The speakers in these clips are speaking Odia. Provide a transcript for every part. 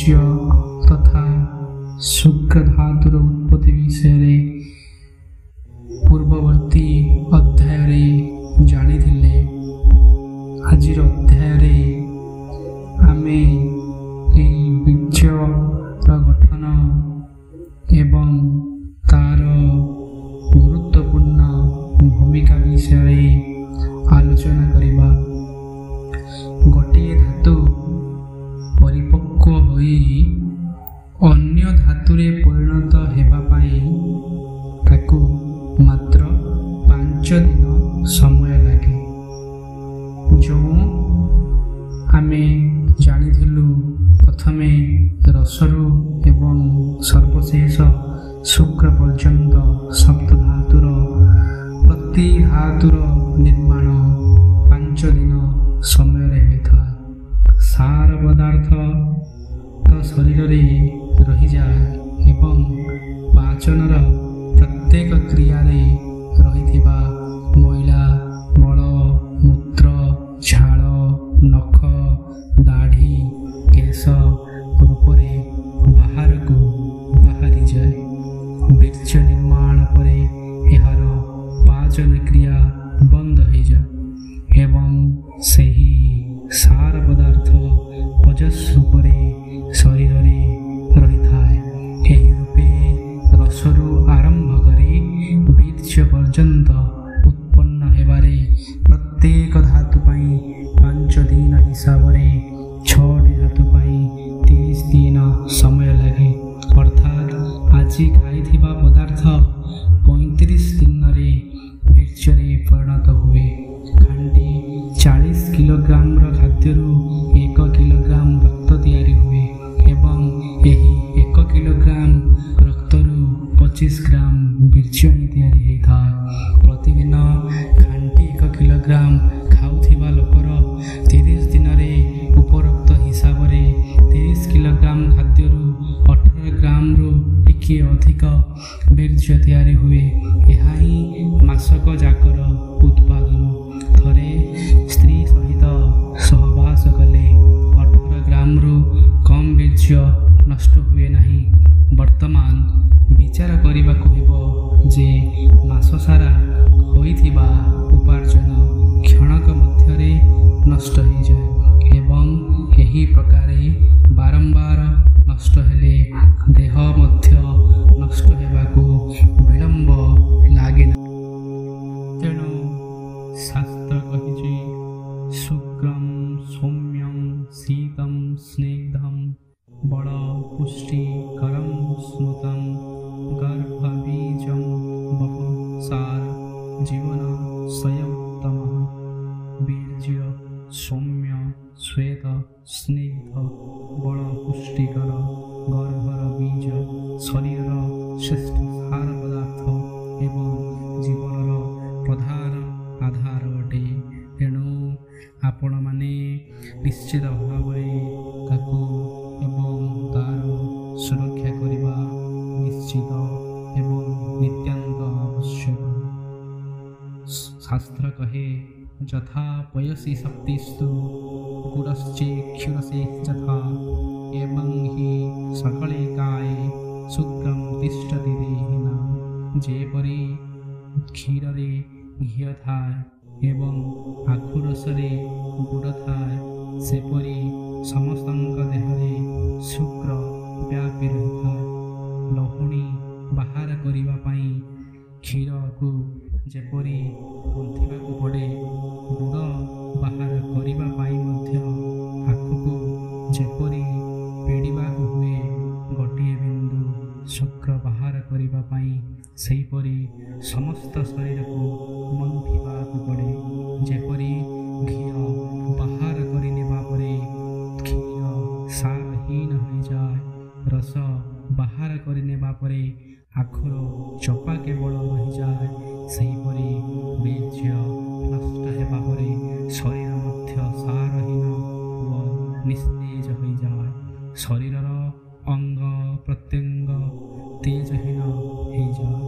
ବୀର୍ଯ୍ୟ ତଥା ଶୁକ୍ର ଧାତୁର ଉତ୍ପତ୍ତି ବିଷୟରେ ପୂର୍ବବର୍ତ୍ତୀ ଅଧ୍ୟାୟରେ ଜାଣିଥିଲେ। ଆଜିର ଅଧ୍ୟାୟରେ ଆମେ ଏହି ବୀର୍ଯ୍ୟର ଗଠନ ଏବଂ ତାର ଗୁରୁତ୍ୱପୂର୍ଣ୍ଣ ଭୂମିକା ବିଷୟରେ ଆଲୋଚନା କରିବା। ଗୋଟିଏ ଧାତୁ ପରିପକ୍ୱ ହୋଇ ଅନ୍ୟ ଧାତୁରେ ପରିଣତ ହେବା ପାଇଁ ତାକୁ ମାତ୍ର 5 ଦିନ ସମୟ ଲାଗେ। ଯେଉଁ ଆମେ ଜାଣିଥିଲୁ ପ୍ରଥମେ ରସରୁ ଏବଂ ସର୍ବଶେଷ ଶୁକ୍ର ପର୍ଯ୍ୟନ୍ତ ସପ୍ତ ଧାତୁର ପ୍ରତି ଧାତୁର ନିର୍ମାଣ 5 ଦିନ ସମୟରେ ହୋଇଥାଏ। ସାର ପଦାର୍ଥ ତ ଶରୀରରେ ରହିଯାଏ ଏବଂ ପାଚନର ପ୍ରତ୍ୟେକ କ୍ରିୟାରେ ରହିଥିବା ମଇଳା, ମଳ, ମୂତ୍ର, ଝାଳ, ନଖ, ଦାଢ଼ି, କେଶ ରୂପରେ ବାହାରକୁ ବାହାରିଯାଏ। ବୀର୍ଯ୍ୟ ନିର୍ମାଣ ପରେ ଏହାର ପାଚନ କ୍ରିୟା ବନ୍ଦ ହୋଇଯାଏ ଏବଂ ସେହି ସାର ପଦାର୍ଥ ଅଜସ୍ର ରୂପରେ ଶରୀରରେ ରହିଥାଏ। ଏହି ରୂପେ ରସରୁ ଆରମ୍ଭ କରି ବୀର୍ଯ୍ୟ ପର୍ଯ୍ୟନ୍ତ ଉତ୍ପନ୍ନ ହେବାରେ ପ୍ରତ୍ୟେକ ଧାତୁ ପାଇଁ 5 ଦିନ ହିସାବରେ 6ଟି ଧାତୁ ପାଇଁ 30 ଦିନ ସମୟ ଲାଗେ। ଅର୍ଥାତ୍ ଆଜି ଖାଇଥିବା ପଦାର୍ଥ 35 ଦିନରେ ବୀର୍ଯ୍ୟରେ ପରିଣତ ହୁଏ। ଖାଣ୍ଟି 40 କିଲୋଗ୍ରାମର ଖାଦ୍ୟରୁ 1 କିଲୋଗ୍ରାମ ରକ୍ତ ତିଆରି ହୁଏ ଏବଂ ଏହି 1 କିଲୋଗ୍ରାମ ରକ୍ତରୁ 25 ଗ୍ରାମ ବୀର୍ଯ୍ୟ ହିଁ ତିଆରି ହୋଇଥାଏ। ପ୍ରତିଦିନ ଖାଣ୍ଟି 1 କିଲୋଗ୍ରାମ ଖାଉଥିବା ଲୋକର 30 ଦିନରେ ଉପରୋକ୍ତ ହିସାବରେ 30 କିଲୋଗ୍ରାମ ଖାଦ୍ୟରୁ 18 ଗ୍ରାମରୁ ଟିକିଏ ଅଧିକ ବୀର୍ଯ୍ୟ ତିଆରି ହୁଏ। ଏହା ହିଁ ମାସକ ଯାକର ଉତ୍ପାଦନ। ଥରେ ସ୍ତ୍ରୀ ସହିତ ସହବାସ କଲେ 18 ଗ୍ରାମରୁ କମ୍ ବୀର୍ଯ୍ୟ ନଷ୍ଟ ହୁଏ ନାହିଁ। ବର୍ତ୍ତମାନ ବିଚାର କରିବାକୁ ହେବ ଯେ ମାସ ସାରା ହୋଇଥିବା ଉପାର୍ଜନ କ୍ଷଣକ ମଧ୍ୟରେ ନଷ୍ଟ ହୋଇଯାଏ ଏବଂ ଏହି ପ୍ରକାରେ ବାରମ୍ବାର ନଷ୍ଟ ହେଲେ ଦେହ ମଧ୍ୟ ନଷ୍ଟ ହେବାକୁ ବିଳମ୍ବ ଲାଗେ ନାହିଁ। ତେଣୁ ଶାସ୍ତ୍ର କହିଛି ଶୁକ୍ରଂ ସୌମ୍ୟଂ ଶୀତଂ ସ୍ନିଗ୍ଧଂ ବଳ ପୁଷ୍ଟିକରଂ ସ୍ମୃତଂ ଗର୍ଭବୀଜଂ ବପୁଃସାର ଜୀବନ ସୟଉତ୍ତମଃ। ବୀର୍ଯ୍ୟ ସୌମ୍ୟ, ଶ୍ୱେତ, ସ୍ନିଗ୍ଧ, ବଳ ପୁଷ୍ଟିକର, ଗର୍ଭର ବୀଜ ଶରୀରର ଶ୍ରେଷ୍ଠ ସାର ପଦାର୍ଥ ଏବଂ ଜୀବନର ପ୍ରଧାନ ଆଧାର ଅଟେ। ତେଣୁ ଆପଣମାନେ ନିଶ୍ଚିତ ଭାବରେ ତାକୁ ଏବଂ ତାର ସୁରକ୍ଷା କରିବା ନିଶ୍ଚିତ ଏବଂ ନିତ୍ୟାନ୍ତ ଆବଶ୍ୟକ। ଶାସ୍ତ୍ର କହେ ଯଥା ପୟସି ଶକ୍ତିସ୍ତୁ ଗୁଡ଼ଶ୍ଚେକ୍ଷୁରସେ ଯଥା ଏବଂ ହି ସକଳେ କାଏ ଶୁକ୍ରଂ ତିଷ୍ଠତି ଦେହିନା। ଯେପରି କ୍ଷୀରରେ ଘିଅ ଥାଏ ଏବଂ ଆଖୁ ରସରେ ଗୁଡ଼ ଥାଏ, ସେପରି ସମସ୍ତଙ୍କ ଦେହରେ ଶୁକ୍ର ବ୍ୟାପି ରହିଥାଏ। ଲହୁଣୀ ବାହାର କରିବା ପାଇଁ କ୍ଷୀରକୁ ଯେପରି ଗୁନ୍ଥିବାକୁ ପଡ଼େ, ଗୁଡ଼ ବାହାର କରିବା ପାଇଁ ମଧ୍ୟ ଆଖୁକୁ ଯେପରି ପେଡ଼ିବାକୁ ହୁଏ, ଗୋଟିଏ ବିନ୍ଦୁ ଶୁକ୍ର ବାହାର କରିବା ପାଇଁ ସେହିପରି ସମସ୍ତ ଶରୀରକୁ ମନ୍ଥିବାକୁ ପଡ଼େ। ଯେପରି ଘିଅ ବାହାର କରିନେବା ପରେ କ୍ଷୀର ସାରହୀନ ହୋଇଯାଏ, ରସ ବାହାର କରିନେବା ପରେ ଆଖୁର ଚୋପା କେବଳ ରହିଯାଏ, ସେହିପରି ବୀର୍ଯ୍ୟ ନଷ୍ଟ ହେବା ପରେ ଶରୀର ମଧ୍ୟ ସାରହୀନ ଓ ନିସ୍ତେଜ ହୋଇଯାଏ। ଶରୀରର ଅଙ୍ଗ ପ୍ରତ୍ୟଙ୍ଗ ତେଜହୀନ ହୋଇଯାଏ।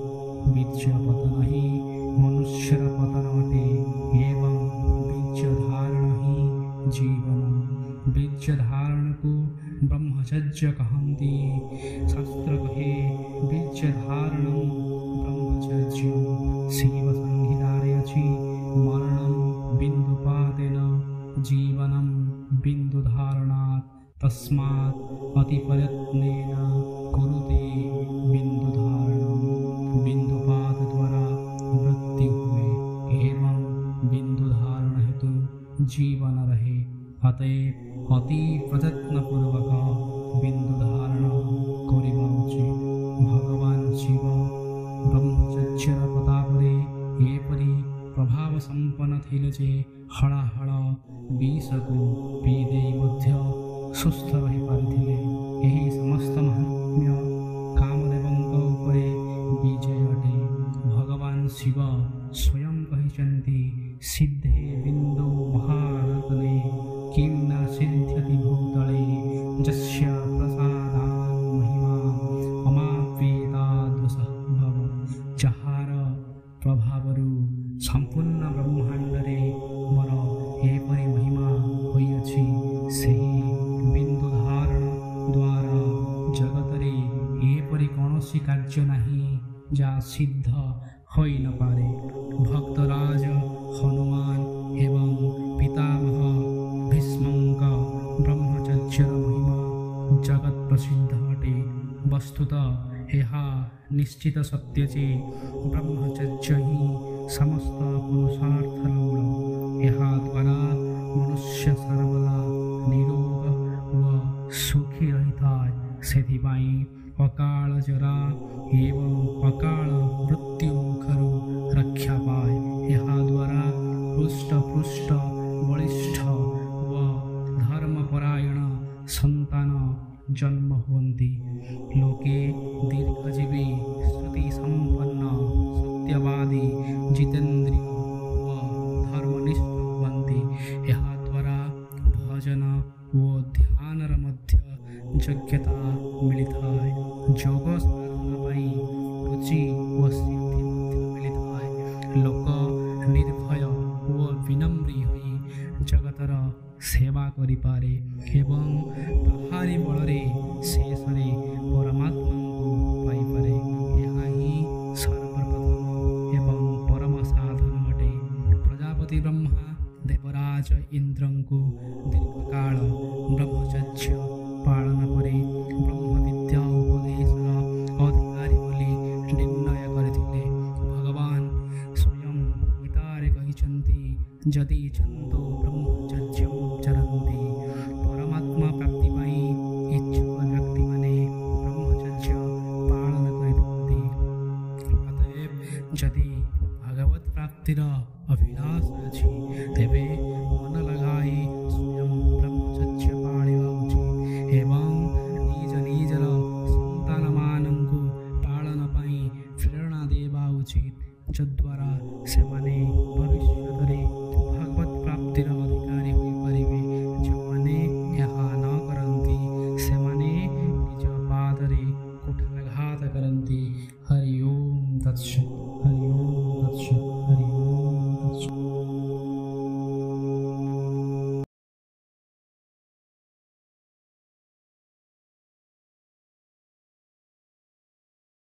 ବୀର୍ଯ୍ୟ ପତନ ହିଁ ମନୁଷ୍ୟର ପତନ ଅଟେ ଏବଂ ବୀର୍ଯ୍ୟ ଧାରଣ ହିଁ ଜୀବନ। ବୀର୍ଯ୍ୟ ଧାରଣକୁ ब्रह्मचर्य कहती शास्त्र कहे बीज धारणम ब्रह्मचर्य शिव संहितारयचि मरणम बिंदुपातेन जीवनम बिंदुधारणात् तस्मात् अतिप्रयत्नेन कुरुते बिंदुधारणम। बिंदुपात द्वारा मृत्यु हुए एवं बिंदुधारण हेतु जीवन रहे, अतएव अति प्रयत्नपूर्वक बिंदुधारण करिबा उचित। भगवान शिव ब्रह्मचर्यर प्रतापरे एपरि प्रभाव संपन्न थिले जे हळाहळ विषको पीदेई मध्य सुस्थ रही पारिथिले। एही समस्त महात्म्य कामदेवଙ୍କ उपरे विजय अटे। भगवान शिव स्वयं कहिचन्ति सिद्धे बिंदु महारत्ने किं न सिद्ध्यति भूतले यस्य प्रसादान् महिमा अमाप्येतादृशः भव। ଯାହାର ପ୍ରଭାବରୁ ସମ୍ପୂର୍ଣ୍ଣ ବ୍ରହ୍ମାଣ୍ଡରେ ମୋର ଏପରି ମହିମା ହୋଇଅଛି, ସେହି ବିନ୍ଦୁ ଧାରଣ ଦ୍ୱାରା ଜଗତରେ ଏପରି କୌଣସି କାର୍ଯ୍ୟ ନାହିଁ ଯାହା ସିଦ୍ଧ ହୋଇ ନପାରେ। ଭକ୍ତରାଜ ହନୁମାନ ଏବଂ ପିତାମହ ଭୀଷ୍ମଙ୍କ ବ୍ରହ୍ମଚର୍ଯ୍ୟର ମହିମା ଜଗତ୍ ପ୍ରସିଦ୍ଧ ଅଟେ। ବସ୍ତୁତଃ ଏହା ନିଶ୍ଚିତ ସତ୍ୟ ଯେ ବ୍ରହ୍ମଚର୍ଯ୍ୟ ହିଁ ସମସ୍ତ ପୁରୁଷାର୍ଥର ମୂଳ। ଏହା ଦ୍ୱାରା ମନୁଷ୍ୟ ସର୍ବଦା ନିରୋଗ ଓ ସୁଖୀ ରହିଥାଏ। ସେଥିପାଇଁ ଅକାଳ ଜରା ଏବଂ ଅକାଳ ମୃତ୍ୟୁ ମୁଖରୁ ରକ୍ଷା ପାଏ। ଏହା ଦ୍ୱାରା ହୃଷ୍ଟପୃଷ୍ଟ ବଳିଷ୍ଠ ଓ ଧର୍ମପରାୟଣ ସନ୍ତାନ ଜନ୍ମ ହୁଅନ୍ତି। ଲୋକେ ଦୀର୍ଘଜୀବୀ ଶ୍ରୁତି ସମ୍ପନ୍ନ ସତ୍ୟବାଦୀ ଜିତେନ୍ଦ୍ରିୟ ଓ ଧର୍ମନିଷ୍ଠ ହୁଅନ୍ତି। ଏହାଦ୍ୱାରା ଭଜନ ଓ ଧ୍ୟାନର ମଧ୍ୟ ଯୋଗ୍ୟତା ମିଳିଥାଏ। ଯୋଗ ସାଧନା ପାଇଁ ରୁଚି ଓ ସିଦ୍ଧି ମଧ୍ୟ ମିଳିଥାଏ। ଲୋକ ନିର୍ଭୟ ଓ ବିନମ୍ରୀ ହୋଇ ଜଗତର ସେବା କରିପାରେ ଏବଂ ତାହାରି ବଳରେ ଶେଷରେ ପରମାତ୍ମାଙ୍କୁ ପାଇପାରେ। ଏହା ହିଁ ସର୍ବପ୍ରଥମ ଏବଂ ପରମ ସାଧନ ଅଟେ। ପ୍ରଜାପତି ବ୍ରହ୍ମା ଦେବରାଜ ଇନ୍ଦ୍ରଙ୍କୁ ଦୀର୍ଘକାଳ ବ୍ରହ୍ମଚର୍ଯ୍ୟ ପାଳନ ପରେ ବ୍ରହ୍ମବିଦ୍ୟା ଉପଦେଶର ଅଧିକାରୀ ବୋଲି ନିର୍ଣ୍ଣୟ କରିଥିଲେ। ଭଗବାନ ସ୍ୱୟଂ ଗୀତାରେ କହିଛନ୍ତି, ଯଦି